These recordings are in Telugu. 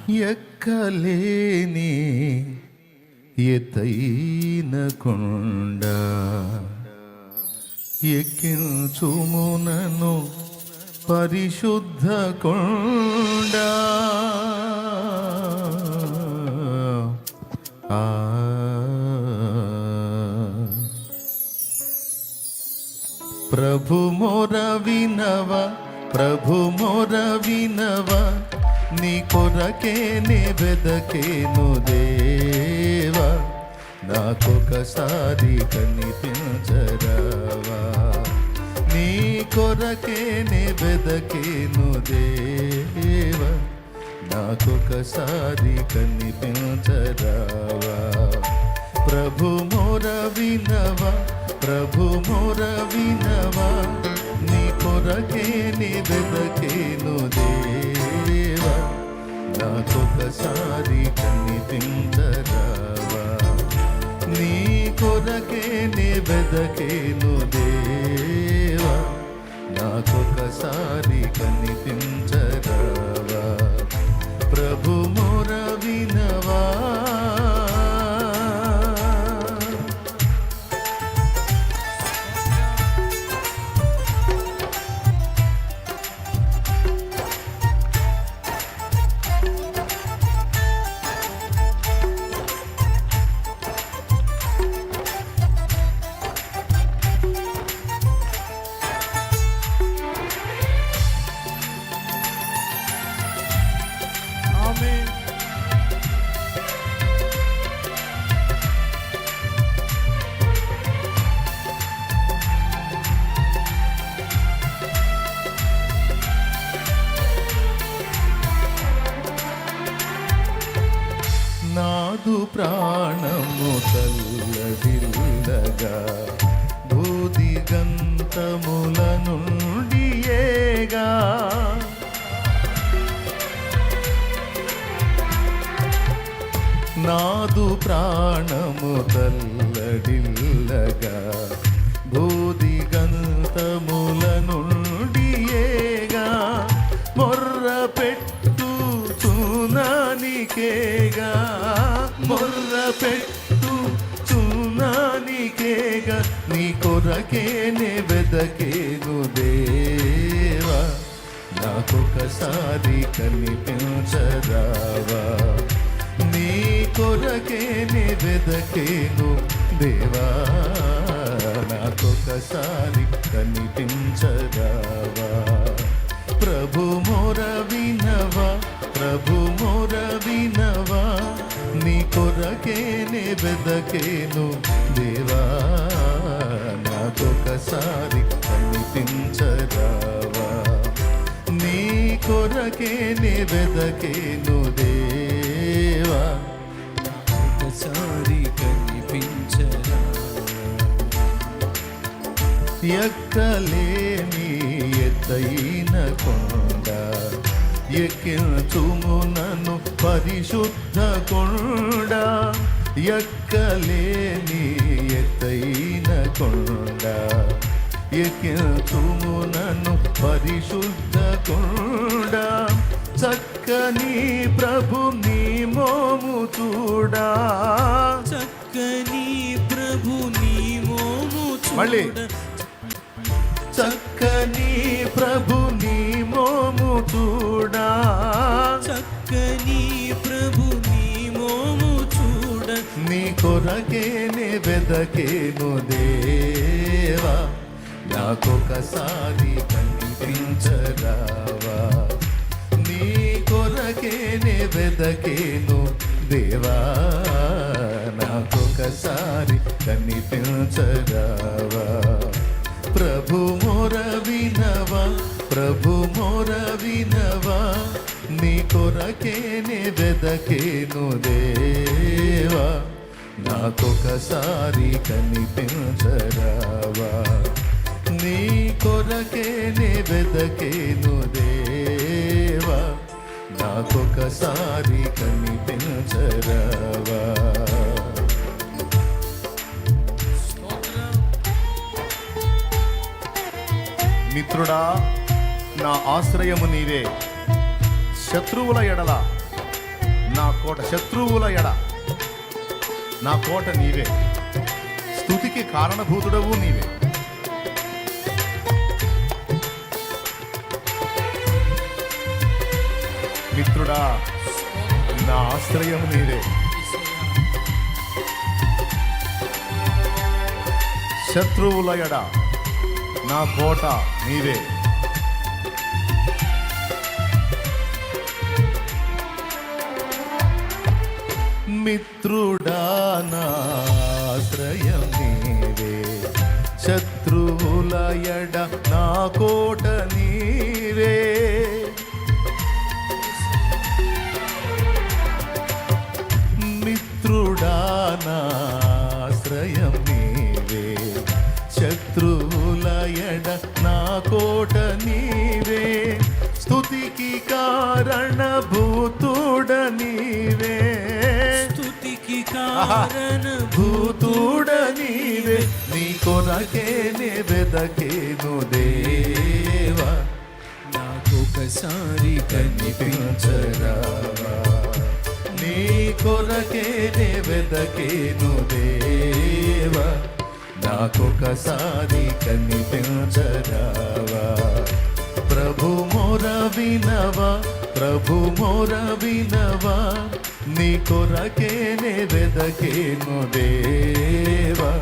ఎక్కలేని ఎత్తైన కొండ ఎక్కించుమునను పరిశుద్ధ కొండ ప్రభు మొర వినవా, ప్రభు మొర వినవా, నీ కొరకే నే వెదకేను దేవా, నాకొకసారి కనిపించరావా. నీ కొరకే నే వెదకేను దేవా, నాకొకసారి కనిపించరావా. ప్రభు మొర వినవా, ప్రభు మొర వినవా, నీ కొరకే నే వెదకేను దేవా, నాకొకసారి కనిపించరావా. నీ కొరకే నే వెదకేను దేవా, నాకొకసారి కనిపించరావా. ప్రభు మొర వినవా. నాదు ప్రాణము తల్లడిల్లగా భూదిగంతముల నుండి ఏగా, నాదు ప్రాణము తల్లడిల్లగా భూదిగంతముల నుండి ఏగా, మొర్ర పెట్టు చునానికేగా, మొర్ర పెట్టు చునానికేగా, నీ కొరకే నే వెదకేను దేవా, నాకొకసారి కనిపించరావా. నీ కొరకే నే వెదకేను దేవా, నాకొకసారి కనిపించరావా. ప్రభు మొర వినవా, ప్రభు మొర వినవా, నీ కొరకే నే వెదకేను దేవా, నాకొకసారి కనిపించరావా. నీ కొరకే నే వెదకేను దేవా, ఒకసారి కనిపించరావా. ఎక్కలేని ఎత్తైన కొండ ఎక్కించుమునను పరిశుద్ధ కొండ, ఎక్కలేని ఎత్తైన కొండ ఎక్కించుమునను పరిశుద్ధ కొండ, చక్కని ప్రభు నీ మోము చూడా, చక్కని ప్రభు నీ మోము మళ్ళీ చక్కని ప్రభు నీ మోము చూడా, చక్కని ప్రభు నీ మోము చూడ, నీ కొరకే నే వెదకేను దేవా, నాకొకసారి కనిపించరావా. నీ కొరకే నే వెదకేను దేవా, నాకొకసారి కనిపించరావా. ప్రభు మొర వినవా, ప్రభు మొర వినవా, నీ కొరకే నే వెదకేను దేవా, నాకొకసారి కనిపించరావా. నీ కొరకే నే వెదకేను దేవా, నాకొకసారి కనిపించరావా. మిత్రుడా, నా ఆశ్రయము నీవే, శత్రువుల ఎడల నా కోట. శత్రువుల ఎడ నా కోట నీవే, స్తుతికి కారణభూతుడవు నీవే. మిత్రుడా నా ఆశ్రయం నీవే, శత్రువుల ఎడ నా కోట నీవే. మిత్రుడా నా ఆశ్రయం నీవే, శత్రువుల ఎడ నా కోట నీవే. మిత్రుడా నా ఆశ్రయం నీవే, శత్రువుల ఎడ నా కోట నీవే. స్తుతికి కారణభూతుడ నీవే, స్తుతికి కారణభూతుడ నీవే. నీ కొరకేనే వెదకేను దేవా, నాకొకసారి కనిపించరావా. నీ కొరకేనే వెదకేను దేవా, నాకొకసారి కనిపించరావా. ప్రభు మొర వినవా, ప్రభు మొర వినవా, నీ కొరకేనే వెదకేను దేవా,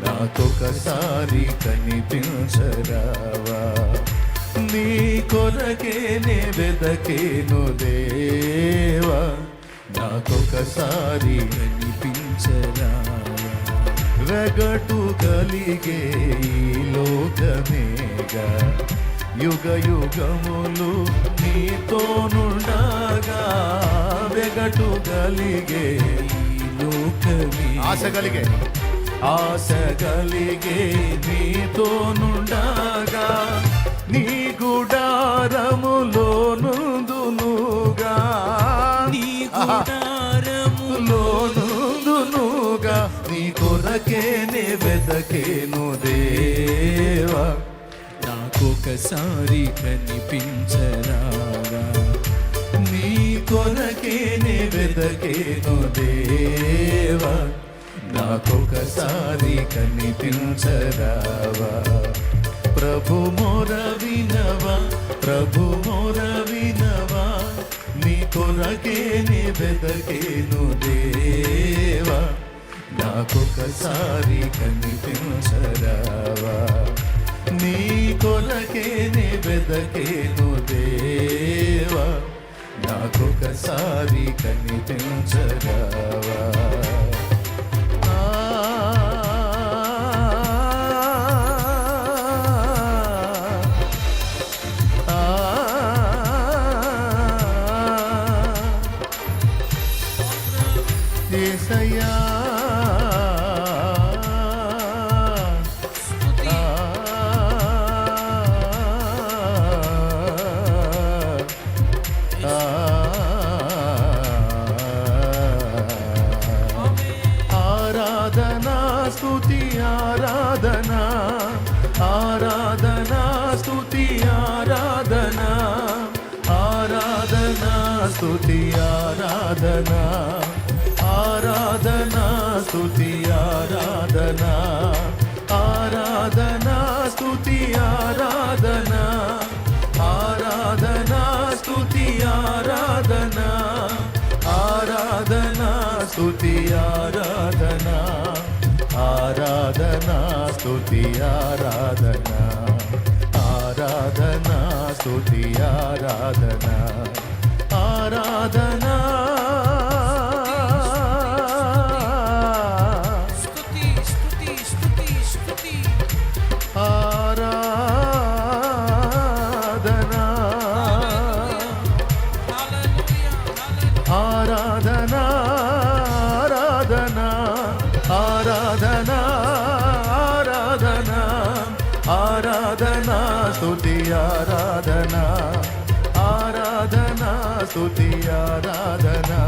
నాకొకసారి కనిపించరావా. నీ కొరకేనే వెదకేను దేవా, నాకొకసారి కనిపించరావా. వెగటు కలిగే ఈ లోకమేగా, యుగ యుగములు నీతోనుండగా. వెగటు కలిగే ఈ లోకమే ఆశ కలిగే, ఆశ కలిగే నీతోనుండగా. నీ గుడారములో నుందునుగా, నీ గుడారములో నుందునుగా. నీ కొరకేనే వెదకేను దేవా, నాకొకసారి కనిపించరావా. నీ కొరకేనే వెదకేను దేవా, నాకొకసారి కనిపించరావా. ప్రభు మొర వినవా, ప్రభు మొర వినవా, నీ కొరకేనే వెదకేను దేవా, నాకొకసారి కనిపించరావా. నీ కొరకేనే వెదకేను దేవా, నాకొకసారి కనిపించరావా. యేసయ్యా ఆరాధనా స్తుతి ఆరాధనా, ఆరాధనా స్తుతి ఆరాధనా, ఆరాధనా స్తుతి ఆరాధనా, ఆరాధనా స్తుతి ఆరాధనా, ఆరాధనా స్తుతి ఆరాధనా, ఆరాధనా స్తుతి ఆరాధనా, ఆరాధనా స్తుతి ఆరాధనా, ఆరాధనా స్తుతి ఆరాధనా, ఆరాధనా స్తుతి ఆరాధనా, ఆరాధనా స్తుతి స్తుతి స్తుతి స్తుతి ఆరాధనా, ఆరాధనా ఆరాధనా, ఆరాధనా ఆరాధనా, ఆరాధనా స్తుతి ఆరాధనా, ఆరాధనా స్తుతి ఆరాధనా,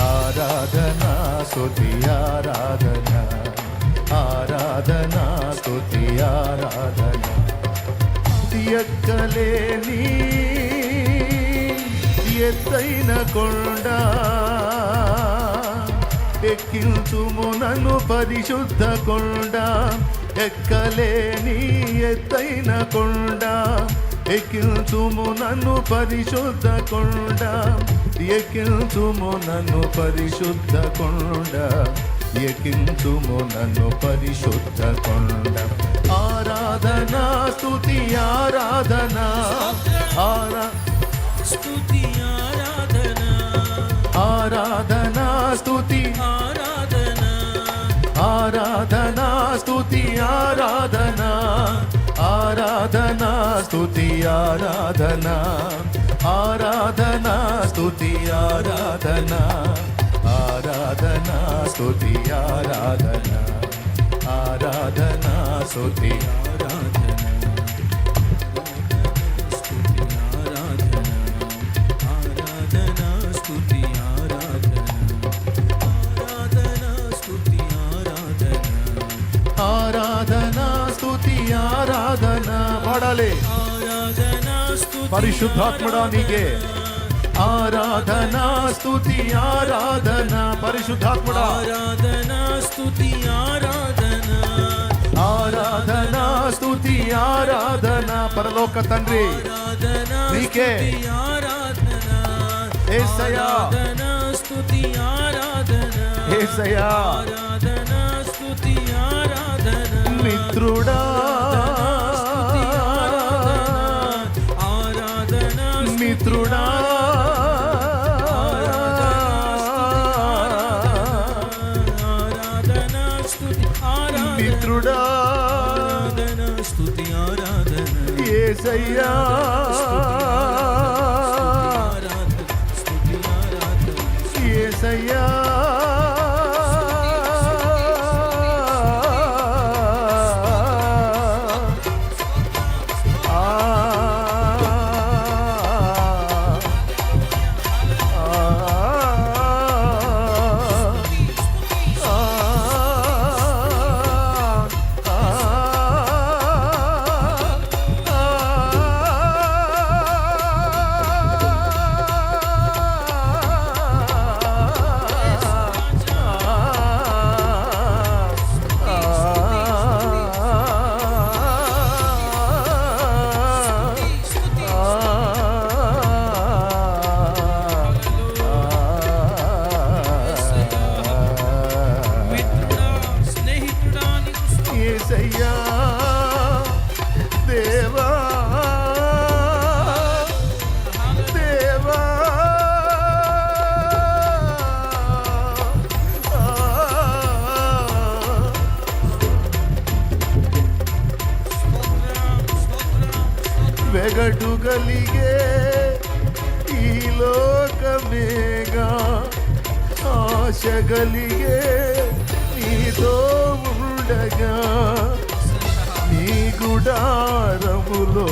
ఆరాధనా స్తుతి ఆరాధనా, ఆరాధనా స్తుతి ఆరాధనా. ఎక్కలేని ఎత్తైన కొండ ఎక్కించుము నన్ను పరిశుద్ధ కొండ ఎక్కలేని ఎత్తైన కొండ ఎక్కించుము నన్ను పరిశుద్ధ కొండ ఎక్కించుము నన్ను పరిశుద్ధ కొండ ఎక్కించుము నన్ను పరిశుద్ధ కొండ ఆరాధనా స్తుతి ఆరాధనా స్తుతి ఆరాధన ఆరాధనా స్తుతి ఆరాధన ఆరాధనా స్తుతి ఆరాధనా ఆరాధనా స్తుతి ఆరాధనా ఆరాధనా స్తుతి ఆరాధనా ఆరాధనా స్తుతి ఆరాధనా ఆరాధనా స్తుతి ఆరాధనా స్తుతి ఆరాధన ఆరాధన స్తుతి ఆరాధన ఆరాధనా స్తుతి ఆరాధనా పాడాలి ఆరాధన స్తుతి పరిశుద్ధాత్ముడా నీకే ఆరాధనా స్తుతి ఆరాధన పరిశుద్ధాత్ముడా ఆరాధన స్తుతి ఆరాధన ఆరాధనా స్తుతి ఆరాధన పరలోక తండ్రి ఆరాధన నీకే స్తుతి ఆరాధన యేసయ్యా ఆరాధన స్తుతి ఆరాధన యేసయ్యా ఆరాధన స్తుతి ఆరాధన మిత్రుడా ఆరాధన మిత్రుడా ఆరాధన స్తుతి ఆరాధన మిత్రుడా ఆరాధన స్తుతి ఆరాధన యేసయ్యా స్తుతి ఆరాధన యేసయ్యా మిత్రుడా స్నేహితుడా నీకు స్తుతి యేసయ్యా దేవా దేవా వెగటు గలిగే ఈ లోకమేగా ఆశ గలిగే నీతో ఉండగా నీ గుడారములో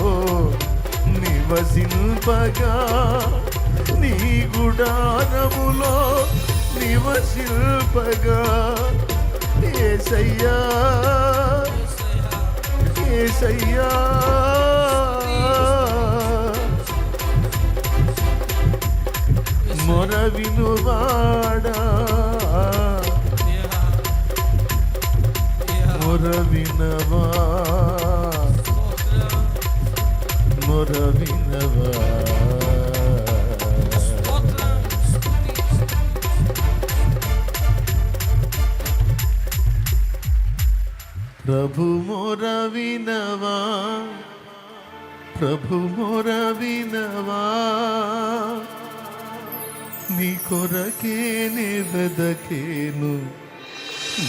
నివసింపగా నీ గుడారములో నివసింపగా యేసయ్యా యేసయ్యా మొర వినువాడా మొర వినవా మొర వినవా ప్రభు మొర వినవా ప్రభు మొర వినవా నీ కొరకేనే వెదకేను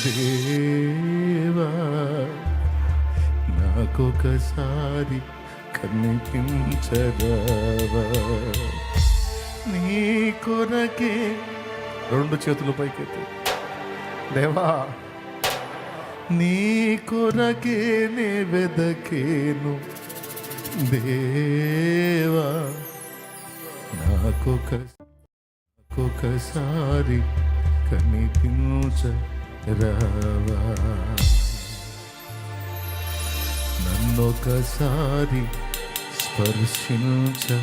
దేవా నాకొకసారి కనిపించదావా నీ కొరకే రెండు చేతులు పైకెత్తి దేవా నీ కొరకేనే వెదకేను దేవా నాకొకసారి కనిపించరావా నన్నొకసారి స్పర్శించరావా